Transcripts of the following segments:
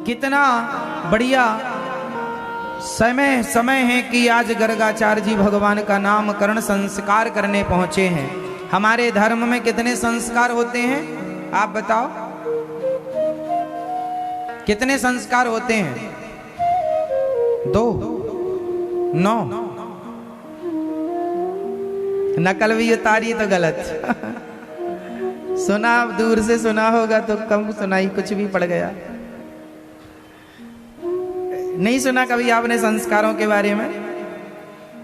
कितना बढ़िया समय है कि आज गर्गाचार्य जी भगवान का नामकरण संस्कार करने पहुंचे हैं। हमारे धर्म में कितने संस्कार होते हैं आप बताओ, कितने संस्कार होते हैं? 2, 9। नकल भी उतारी तो गलत सुना, दूर से सुना होगा तो कम सुनाई, कुछ भी पड़ गया। नहीं सुना कभी आपने संस्कारों के बारे में?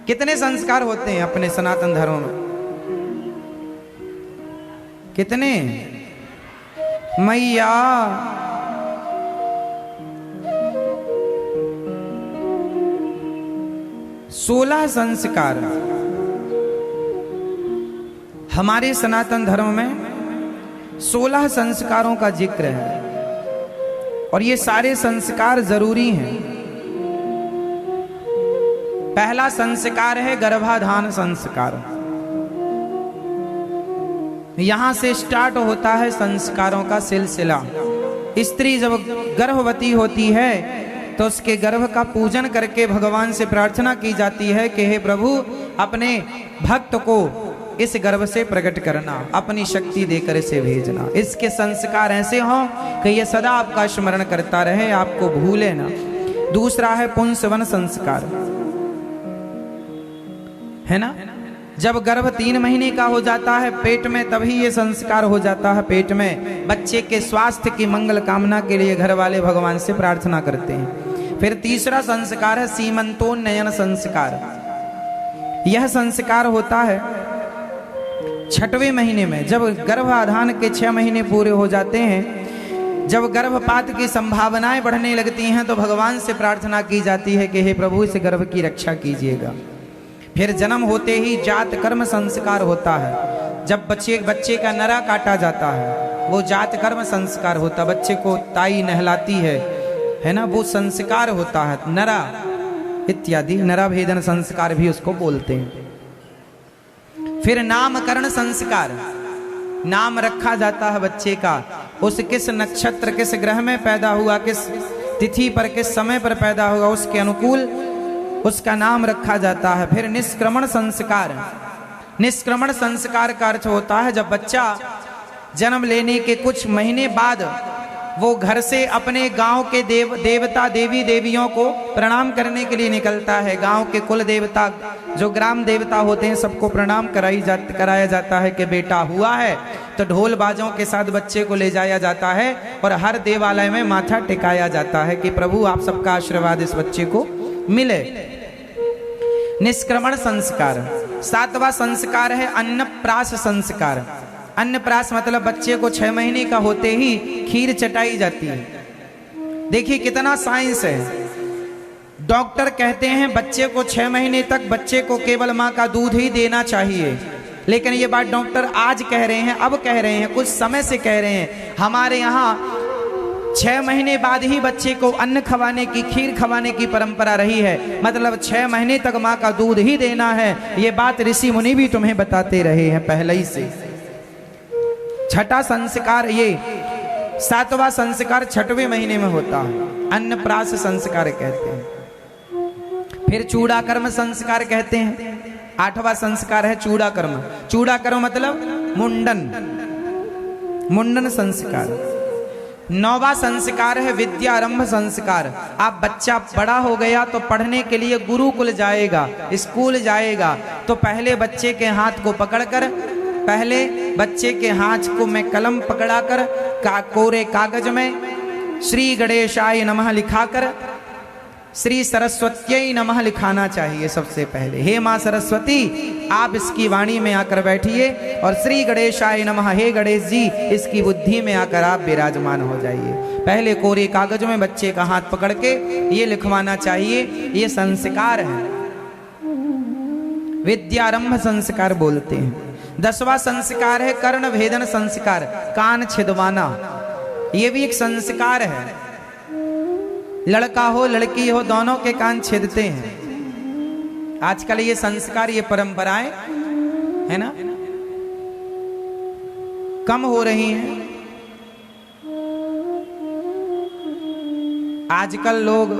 कितने संस्कार होते हैं अपने सनातन धर्म में? कितने? मैया 16 संस्कार हमारे सनातन धर्म में 16 संस्कारों का जिक्र है और ये सारे संस्कार जरूरी हैं। पहला संस्कार है गर्भाधान संस्कार। यहां से स्टार्ट होता है संस्कारों का सिलसिला। स्त्री जब गर्भवती होती है तो उसके गर्भ का पूजन करके भगवान से प्रार्थना की जाती है कि हे प्रभु अपने भक्त को इस गर्भ से प्रकट करना, अपनी शक्ति देकर इसे भेजना। इसके संस्कार ऐसे हों कि यह सदा आपका स्मरण करता रहे, आपको भूले ना। दूसरा है पुंसवन संस्कार, है ना? जब गर्भ 3 महीने का हो जाता है पेट में, तभी ये संस्कार हो जाता है पेट में। बच्चे के स्वास्थ्य की मंगल कामना के लिए घर वाले भगवान से प्रार्थना करते हैं। फिर तीसरा संस्कार है सीमंतोन्नयन संस्कार। यह संस्कार होता है 6वें महीने में, जब गर्भाधान के 6 महीने पूरे हो जाते हैं, जब गर्भपात की संभावनाएं बढ़ने लगती हैं तो भगवान से प्रार्थना की जाती है कि हे प्रभु इस गर्भ की रक्षा कीजिएगा। फिर जन्म होते ही जात कर्म संस्कार होता है। जब बच्चे का नरा काटा जाता है वो जात कर्म संस्कार होता है। बच्चे को ताई नहलाती है ना, वो संस्कार होता है नरा इत्यादि। नरा भेदन संस्कार भी उसको बोलते हैं। फिर नामकरण संस्कार, नाम रखा जाता है बच्चे का। उस किस नक्षत्र किस ग्रह में पैदा हुआ, किस तिथि पर किस समय पर पैदा हुआ, उसके अनुकूल उसका नाम रखा जाता है। फिर निष्क्रमण संस्कार। निष्क्रमण संस्कार का अर्थ होता है जब बच्चा जन्म लेने के कुछ महीने बाद वो घर से अपने गांव के देवता देवी देवियों को प्रणाम करने के लिए निकलता है। गांव के कुल देवता जो ग्राम देवता होते हैं सबको प्रणाम कराया जाता है कि बेटा हुआ है, तो ढोल बाजों के साथ बच्चे को ले जाया जाता है और हर देवालय में माथा टिकाया जाता है कि प्रभु आप सबका आशीर्वाद इस बच्चे को मिले। निष्क्रमण संस्कार। 7वां संस्कार है अन्नप्राश संस्कार। अन्नप्राश मतलब बच्चे को 6 महीने का होते ही खीर चटाई जाती है। देखिए कितना साइंस है। डॉक्टर कहते हैं बच्चे को 6 महीने तक बच्चे को केवल माँ का दूध ही देना चाहिए, लेकिन ये बात डॉक्टर आज कह रहे हैं, अब कह रहे हैं, कुछ समय से कह रहे हैं। हमारे यहाँ 6 महीने बाद ही बच्चे को अन्न खवाने की, खीर खवाने की परंपरा रही है। मतलब 6 महीने तक माँ का दूध ही देना है। ये बात ऋषि मुनि भी तुम्हें बताते रहे हैं पहले ही से। 6ठा संस्कार, ये 7वां संस्कार 6वें महीने में होता है, अन्नप्राश संस्कार कहते हैं। फिर चूड़ाकर्म संस्कार कहते हैं। 8वां संस्कार है चूड़ाकर्म। चूड़ाकर्म मतलब मुंडन, मुंडन संस्कार। 9वां संस्कार है विद्यारंभ संस्कार। आप बच्चा बड़ा हो गया तो पढ़ने के लिए गुरुकुल जाएगा, स्कूल जाएगा, तो पहले बच्चे के हाथ को पकड़कर, पहले बच्चे के हाथ को में कलम पकड़ाकर कोरे कागज में श्री गणेशाय नमः लिखाकर श्री सरस्वत्यै नमः लिखाना चाहिए सबसे पहले। हे माँ सरस्वती आप इसकी वाणी में आकर बैठिए और श्री गणेशाय नमः, हे गणेश जी इसकी बुद्धि में आकर आप विराजमान हो जाइए। पहले कोरे कागज में बच्चे का हाथ पकड़ के ये लिखवाना चाहिए। ये संस्कार है, विद्यारंभ संस्कार बोलते हैं। 10वां संस्कार है कर्ण भेदन संस्कार, कान छिदवाना। ये भी एक संस्कार है। लड़का हो लड़की हो दोनों के कान छेदते हैं। आजकल ये संस्कार, ये परंपराएं है ना कम हो रही हैं। आजकल लोग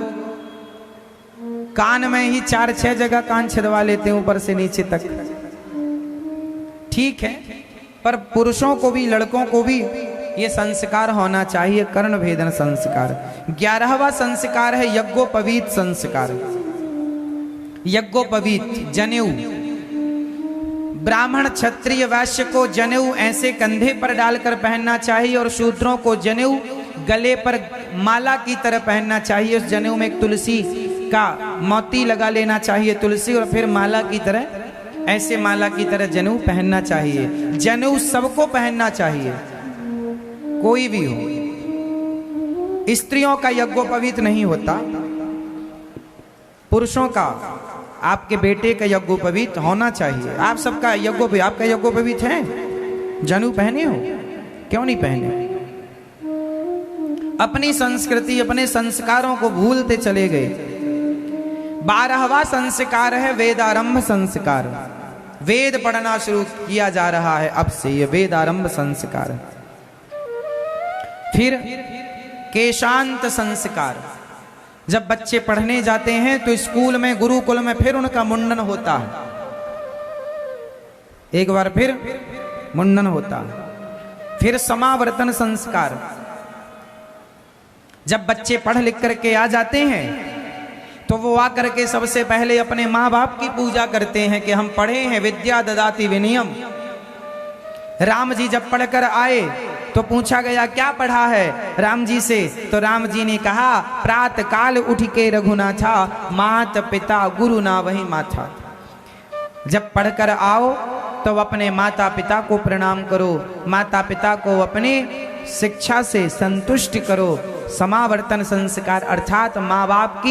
कान में ही 4-6 जगह कान छिदवा लेते हैं ऊपर से नीचे तक। ठीक है, पर पुरुषों को भी लड़कों को भी ये संस्कार होना चाहिए, कर्ण भेदन संस्कार। 11वां संस्कार है यज्ञोपवीत संस्कार। यज्ञोपवीत जनेऊ। ब्राह्मण क्षत्रिय वैश्य को जनेऊ ऐसे कंधे पर डालकर पहनना चाहिए और शूद्रों को जनेऊ गले पर माला की तरह पहनना चाहिए। उस जनेऊ में एक तुलसी का मोती लगा लेना चाहिए, तुलसी, और फिर माला की तरह, ऐसे माला की तरह जनेऊ पहनना चाहिए। जनेऊ सबको पहनना चाहिए, कोई भी हो। स्त्रियों का यज्ञोपवीत नहीं होता, पुरुषों का, आपके बेटे का यज्ञोपवीत होना चाहिए। आप सबका यज्ञोपवीत, आपका यज्ञोपवीत है? जनेऊ पहने हो? क्यों नहीं पहने? अपनी संस्कृति, अपने संस्कारों को भूलते चले गए। 12वां संस्कार है वेदारंभ संस्कार। वेद पढ़ना शुरू किया जा रहा है अब से, ये वेदारंभ संस्कार। फिर केशांत संस्कार। जब बच्चे पढ़ने जाते हैं तो स्कूल में, गुरुकुल में फिर उनका मुंडन होता है, एक बार फिर मुंडन होता है। फिर समावर्तन संस्कार। जब बच्चे पढ़ लिख करके आ जाते हैं तो वो आकर के सबसे पहले अपने माँ बाप की पूजा करते हैं कि हम पढ़े हैं, विद्या ददाति विनयम। राम जी जब पढ़कर आए तो पूछा गया क्या पढ़ा है राम जी से, तो राम जी ने कहा प्रात काल उठ के रघुनाथा, मात पिता गुरु ना वही माथा। जब पढ़कर आओ तो अपने माता पिता को प्रणाम करो, माता पिता को अपने शिक्षा से संतुष्ट करो। समावर्तन संस्कार अर्थात माँ बाप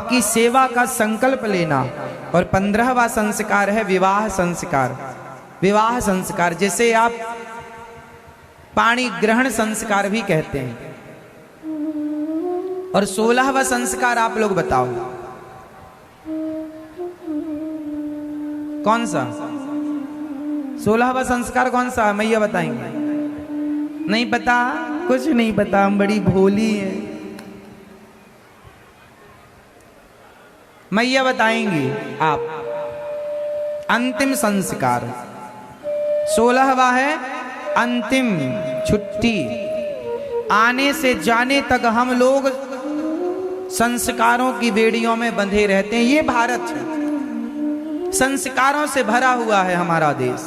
की सेवा का संकल्प लेना। और 15वां संस्कार है विवाह संस्कार। विवाह संस्कार जिसे आप पाणी ग्रहण संस्कार भी कहते हैं। और 16वां संस्कार आप लोग बताओ कौन सा? 16वां संस्कार कौन सा? मैया बताएंगे? नहीं पता? कुछ नहीं पता, हम बड़ी भोली है। मैया बताएंगी आप। अंतिम संस्कार 16वां है अंतिम छुट्टी। आने से जाने तक हम लोग संस्कारों की बेड़ियों में बंधे रहते हैं। ये भारत संस्कारों से भरा हुआ है हमारा देश।